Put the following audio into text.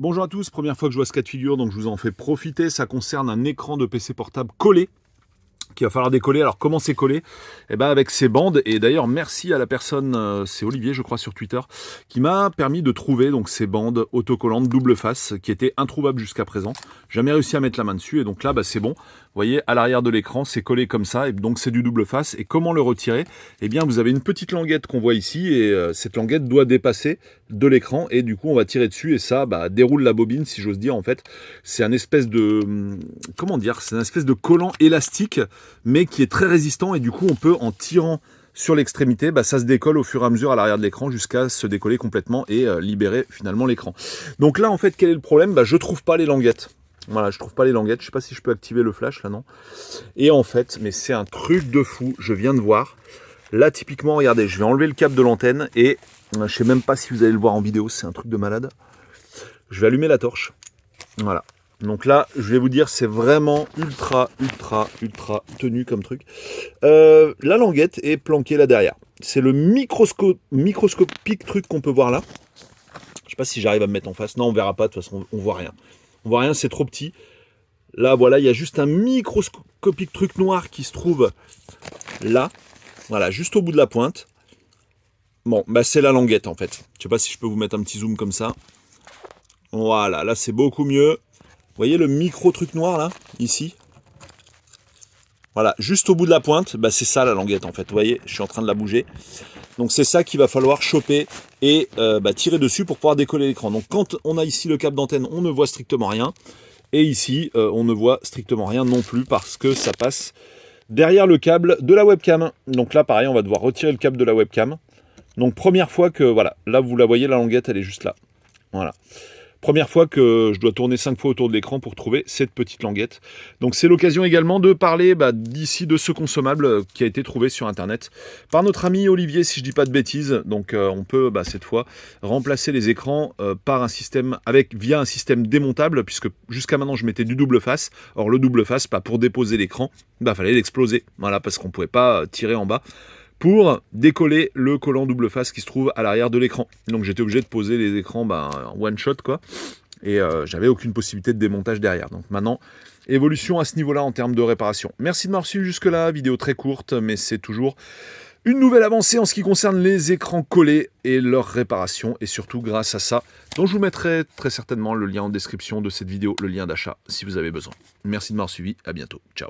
Bonjour à tous, première fois que je vois ce cas de figure, donc je vous en fais profiter. Ça concerne un écran de PC portable collé qu'il va falloir décoller. Alors comment c'est collé? Eh ben avec ces bandes. Et d'ailleurs merci à la personne, c'est Olivier je crois sur Twitter, qui m'a permis de trouver donc ces bandes autocollantes double face qui étaient introuvables jusqu'à présent. Jamais réussi à mettre la main dessus et donc là bah, c'est bon. Vous voyez à l'arrière de l'écran c'est collé comme ça et donc c'est du double face. Et comment le retirer? Eh bien vous avez une petite languette qu'on voit ici et cette languette doit dépasser de l'écran et du coup on va tirer dessus et ça bah, déroule la bobine si j'ose dire en fait. C'est un espèce de comment dire, c'est un espèce de collant élastique mais qui est très résistant et du coup on peut en tirant sur l'extrémité, bah, ça se décolle au fur et à mesure à l'arrière de l'écran jusqu'à se décoller complètement et libérer finalement l'écran. Donc là en fait quel est le problème? Bah, je trouve pas les languettes. Voilà, je trouve pas les languettes, je sais pas si je peux activer le flash là non. Et en fait, mais c'est un truc de fou, je viens de voir. Là typiquement, regardez, je vais enlever le câble de l'antenne et je sais même pas si vous allez le voir en vidéo, c'est un truc de malade. Je vais allumer la torche. Voilà. Donc là, je vais vous dire, c'est vraiment ultra tenu comme truc. La languette est planquée là derrière. C'est le microscopique truc qu'on peut voir là. Je sais pas si j'arrive à me mettre en face. Non, on verra pas, de toute façon, on voit rien. On voit rien, c'est trop petit. Là, voilà, il y a juste un microscopique truc noir qui se trouve là. Voilà, juste au bout de la pointe. Bon, bah c'est la languette en fait. Je sais pas si je peux vous mettre un petit zoom comme ça. Voilà, là c'est beaucoup mieux. Vous voyez le micro truc noir là, ici? Voilà, juste au bout de la pointe, bah c'est ça la languette en fait. Vous voyez, je suis en train de la bouger. Donc c'est ça qu'il va falloir choper et tirer dessus pour pouvoir décoller l'écran. Donc quand on a ici le câble d'antenne, on ne voit strictement rien. Et ici, on ne voit strictement rien non plus parce que ça passe derrière le câble de la webcam. Donc là, pareil, on va devoir retirer le câble de la webcam. Donc première fois que, voilà, là vous la voyez, la languette, elle est juste là. Voilà. Première fois que je dois tourner 5 fois autour de l'écran pour trouver cette petite languette. Donc c'est l'occasion également de parler d'ici de ce consommable qui a été trouvé sur internet par notre ami Olivier, si je dis pas de bêtises. Donc on peut cette fois remplacer les écrans par un système via un système démontable, puisque jusqu'à maintenant je mettais du double face. Or le double face, pour déposer l'écran, fallait l'exploser. Voilà, parce qu'on pouvait pas tirer en bas pour décoller le collant double face qui se trouve à l'arrière de l'écran. Donc j'étais obligé de poser les écrans en one shot quoi. Et j'avais aucune possibilité de démontage derrière. Donc maintenant, évolution à ce niveau-là en termes de réparation. Merci de m'avoir suivi jusque-là, vidéo très courte, mais c'est toujours une nouvelle avancée en ce qui concerne les écrans collés et leur réparation. Et surtout grâce à ça, dont je vous mettrai très certainement le lien en description de cette vidéo, le lien d'achat si vous avez besoin. Merci de m'avoir suivi, à bientôt, ciao.